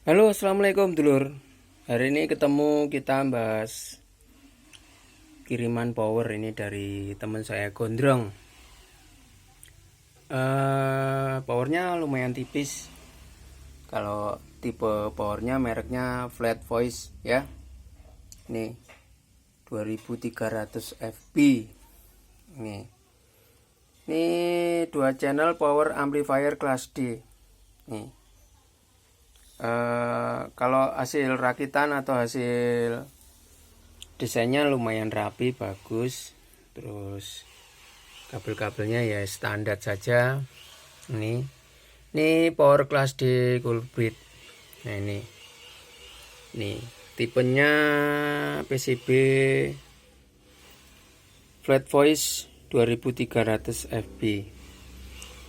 Halo, assalamualaikum dulur. Hari ini ketemu kita bahas kiriman power ini dari teman saya Gondrong. Powernya lumayan tipis. Kalau tipe powernya mereknya Flat Voice ya. Nih 2300 FB. Ini dua channel power amplifier kelas D. Nih. Kalau hasil rakitan atau hasil desainnya lumayan rapi, bagus. Terus kabel-kabelnya ya standar saja. Ini power class D Culbrit. Nah ini tipenya PCB Flat Voice 2300 FB.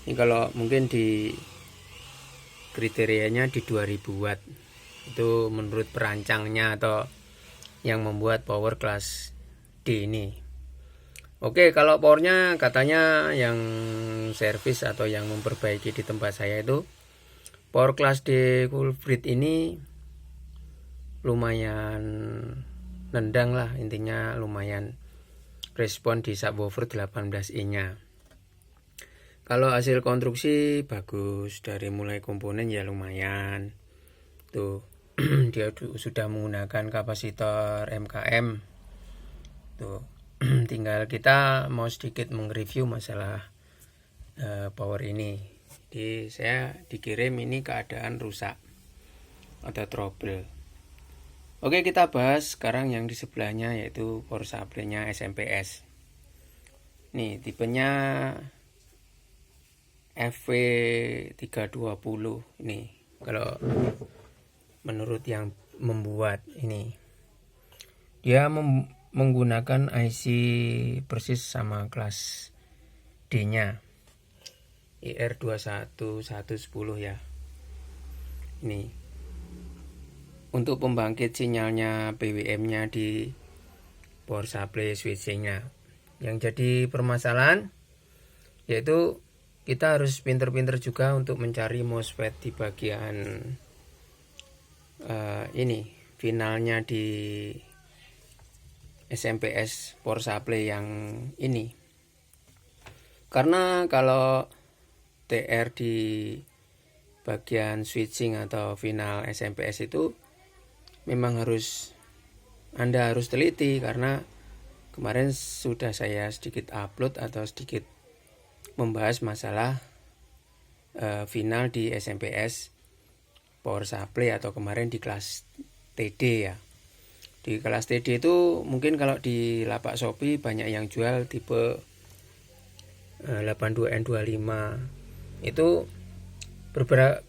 Ini kalau mungkin di kriterianya di 2000 watt itu menurut perancangnya atau yang membuat power class D ini. Oke, kalau powernya katanya yang servis atau yang memperbaiki di tempat saya itu power class D Culbrit ini lumayan nendang lah, intinya lumayan respon di subwoofer 18 in nya. Kalau hasil konstruksi bagus, dari mulai komponen ya lumayan. Tuh, dia sudah menggunakan kapasitor MKM. Tuh, tinggal kita mau sedikit mengreview masalah power ini. Jadi saya dikirim ini keadaan rusak atau trouble. Oke, kita bahas sekarang yang di sebelahnya yaitu power supply-nya SMPS. Nih, tipenya FW320 ini kalau menurut yang membuat ini. Dia menggunakan IC persis sama kelas D-nya. IR21110 ya. Ini untuk pembangkit sinyalnya PWM-nya di power supply switching-nya. Yang jadi permasalahan yaitu kita harus pinter-pinter juga untuk mencari MOSFET di bagian ini finalnya di SMPS power supply yang ini. Karena kalau TR di bagian switching atau final SMPS itu memang Anda harus teliti, karena kemarin sudah saya sedikit upload atau sedikit membahas masalah final di SMPS power supply atau kemarin di kelas TD ya. Di kelas TD itu mungkin kalau di lapak Shopee banyak yang jual tipe 82N25. Itu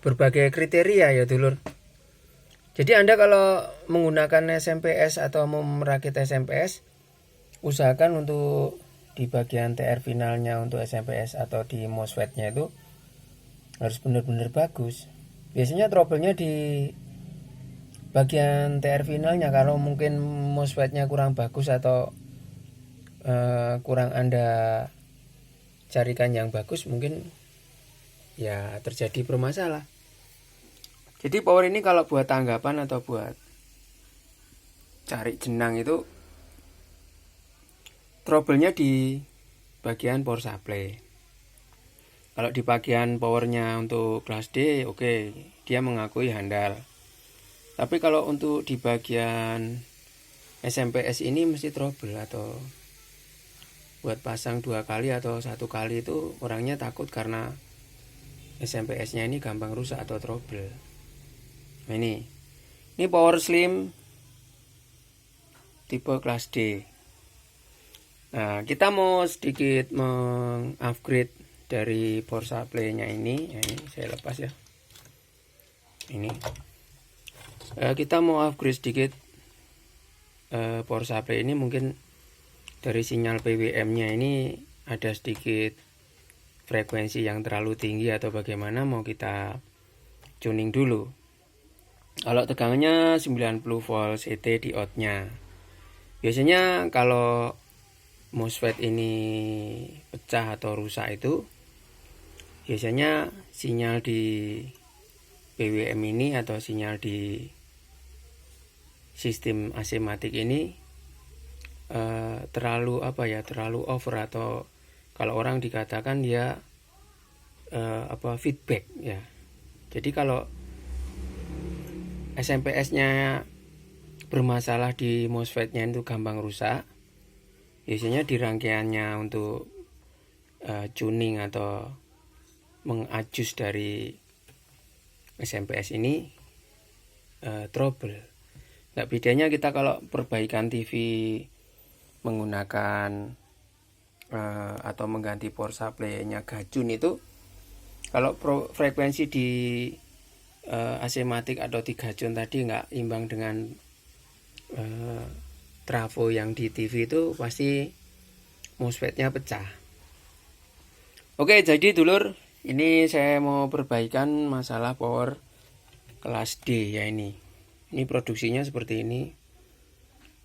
berbagai kriteria ya dulur. Jadi Anda kalau menggunakan SMPS atau mau merakit SMPS, usahakan untuk di bagian TR finalnya untuk SMPS atau di MOSFET-nya itu harus benar-benar bagus. Biasanya trouble-nya di bagian TR finalnya. Kalau mungkin MOSFET-nya kurang bagus atau kurang Anda carikan yang bagus, mungkin ya terjadi bermasalah. Jadi power ini kalau buat tanggapan atau buat cari jenang itu trouble-nya di bagian power supply. Kalau di bagian powernya untuk kelas D, oke, dia mengakui handal. Tapi kalau untuk di bagian SMPS ini mesti trouble, atau buat pasang 2 kali atau 1 kali itu orangnya takut karena SMPS-nya ini gampang rusak atau trouble. Nah ini power slim tipe kelas D. Nah, kita mau sedikit mengupgrade dari power supply-nya ini. Nah, ini saya lepas ya. Ini kita mau upgrade sedikit power supply ini. Mungkin dari sinyal PWM-nya ini ada sedikit frekuensi yang terlalu tinggi atau bagaimana, mau kita tuning dulu. Kalau tegangannya 90 volt CT di out-nya. Biasanya kalau MOSFET ini pecah atau rusak itu biasanya sinyal di PWM ini atau sinyal di sistem AC matic ini terlalu over, atau kalau orang dikatakan dia feedback ya. Jadi kalau SMPS-nya bermasalah di MOSFET-nya itu gampang rusak, biasanya di rangkaiannya untuk tuning atau mengadjust dari SMPS ini trouble. Nggak bedanya kita kalau perbaikan TV menggunakan atau mengganti power supply-nya gajun itu, kalau frekuensi di AC matic atau di gajun tadi nggak imbang dengan trafo yang di TV itu, pasti MOSFET-nya pecah. Oke, jadi dulur, ini saya mau perbaikan masalah power kelas D ya. Ini produksinya seperti ini.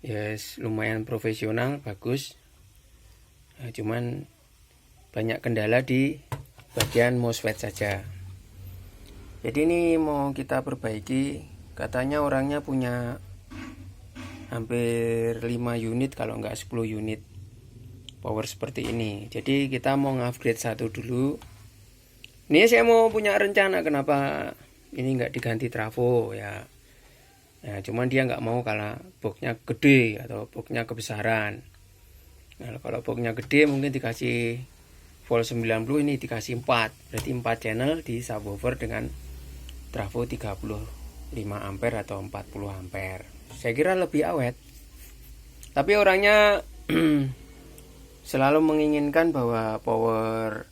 Yes, lumayan profesional, bagus. Nah, cuman banyak kendala di bagian MOSFET saja. Jadi ini mau kita perbaiki. Katanya orangnya punya hampir 5 unit kalau enggak 10 unit power seperti ini. Jadi kita mau upgrade satu dulu. Ini saya mau punya rencana kenapa ini enggak diganti trafo ya. Nah, cuman dia enggak mau karena boxnya gede atau boxnya kebesaran. Nah, kalau boxnya gede mungkin dikasih volt 90, ini dikasih 4. Berarti 4 channel di subwoofer dengan trafo 35 ampere atau 40 ampere. Saya kira lebih awet. Tapi orangnya selalu menginginkan bahwa power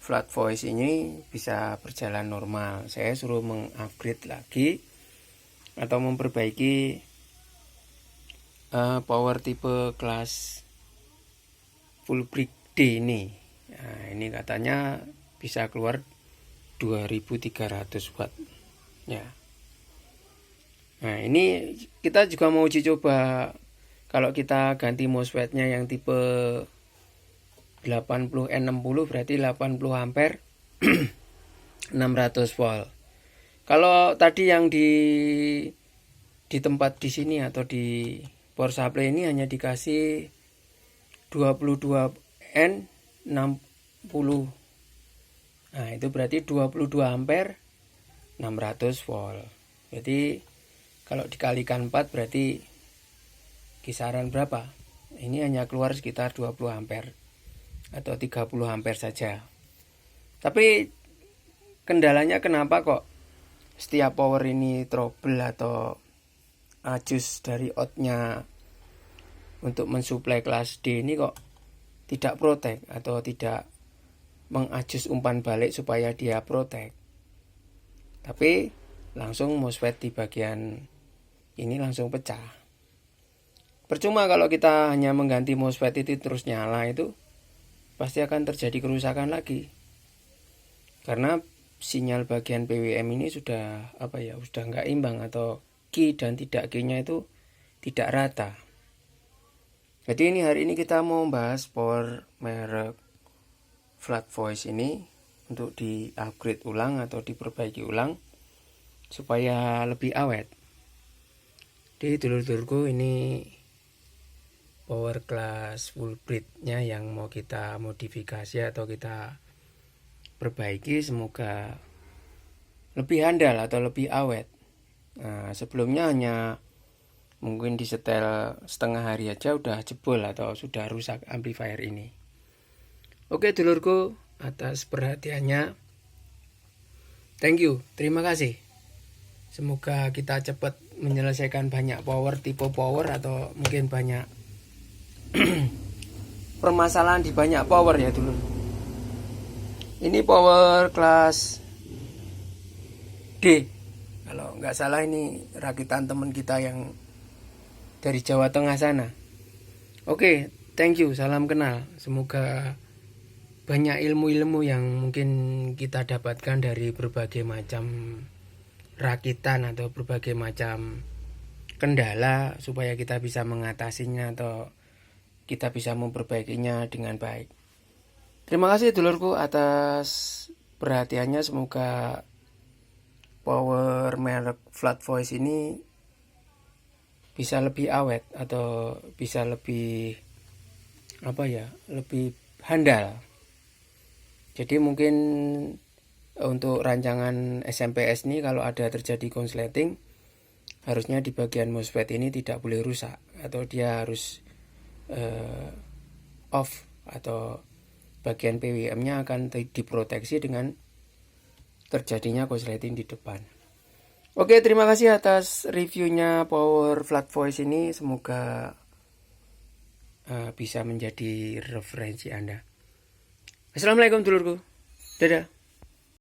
flat voice ini bisa berjalan normal. Saya suruh mengupgrade lagi atau memperbaiki power tipe kelas full brick D ini. Nah, ini katanya bisa keluar 2300 watt ya. Nah, ini kita juga mau uji coba kalau kita ganti MOSFET-nya yang tipe 80N60, berarti 80 ampere 600 volt. Kalau tadi yang di tempat di sini atau di power supply ini hanya dikasih 22N60. Nah, itu berarti 22 ampere 600 volt. Jadi kalau dikalikan 4 berarti kisaran berapa? Ini hanya keluar sekitar 20 ampere atau 30 ampere saja. Tapi kendalanya kenapa kok setiap power ini trouble atau ajus dari outnya untuk mensuplai kelas D ini kok tidak protect atau tidak mengajus umpan balik supaya dia protect. Tapi langsung MOSFET di bagian ini langsung pecah. Percuma kalau kita hanya mengganti MOSFET itu terus nyala, itu pasti akan terjadi kerusakan lagi. Karena sinyal bagian PWM ini sudah sudah nggak imbang, atau key dan tidak key-nya itu tidak rata. Jadi hari ini kita mau membahas power merek flat voice ini untuk di-upgrade ulang atau diperbaiki ulang supaya lebih awet. Di dulur-dulurku, ini power class full bridge-nya yang mau kita modifikasi atau kita perbaiki, semoga lebih handal atau lebih awet. Nah, sebelumnya hanya mungkin disetel setengah hari aja udah jebol atau sudah rusak amplifier ini. Oke dulurku, atas perhatiannya, thank you, terima kasih. Semoga kita cepat menyelesaikan banyak tipe power atau mungkin banyak permasalahan di banyak power ya dulur. Ini power kelas D, kalau nggak salah ini rakitan teman kita yang dari Jawa Tengah sana. Oke, thank you, salam kenal. Semoga banyak ilmu-ilmu yang mungkin kita dapatkan dari berbagai macam rakitan atau berbagai macam kendala, supaya kita bisa mengatasinya atau kita bisa memperbaikinya dengan baik. Terima kasih dulurku atas perhatiannya. Semoga power merek flat voice ini bisa lebih awet atau bisa lebih lebih handal. Jadi mungkin untuk rancangan SMPS ini kalau ada terjadi konsleting, harusnya di bagian MOSFET ini tidak boleh rusak atau dia harus off, atau bagian PWM-nya akan diproteksi dengan terjadinya konsleting di depan. Oke, terima kasih atas reviewnya Power Flat Voice ini. Semoga bisa menjadi referensi Anda. Assalamualaikum dulurku. Dadah.